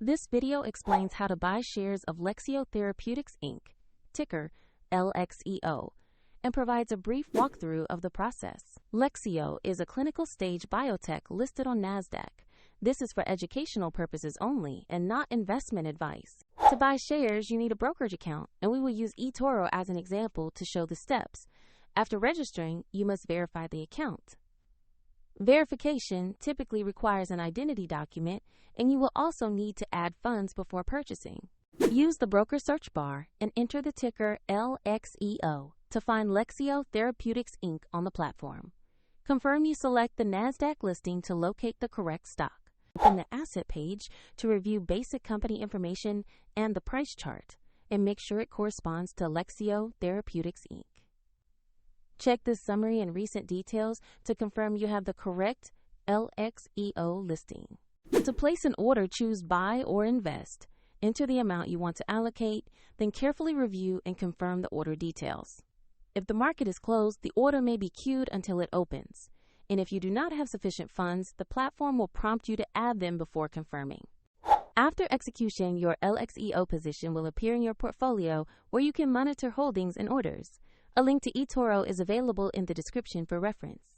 This video explains how to buy shares of Lexeo Therapeutics Inc, ticker LXEO, and provides a brief walkthrough of the process. Lexeo is a clinical stage biotech listed on NASDAQ. This is for educational purposes only and not investment advice. To buy shares, you need a brokerage account, and we will use eToro as an example to show the steps. After registering, you must verify the account. Verification typically requires an identity document, and you will also need to add funds before purchasing. Use the broker search bar and enter the ticker LXEO to find Lexeo Therapeutics Inc. on the platform. Confirm you select the NASDAQ listing to locate the correct stock. Open the asset page to review basic company information and the price chart, and make sure it corresponds to Lexeo Therapeutics Inc. Check the summary and recent details to confirm you have the correct LXEO listing. To place an order, choose Buy or Invest. Enter the amount you want to allocate, then carefully review and confirm the order details. If the market is closed, the order may be queued until it opens. And if you do not have sufficient funds, the platform will prompt you to add them before confirming. After execution, your LXEO position will appear in your portfolio where you can monitor holdings and orders. A link to eToro is available in the description for reference.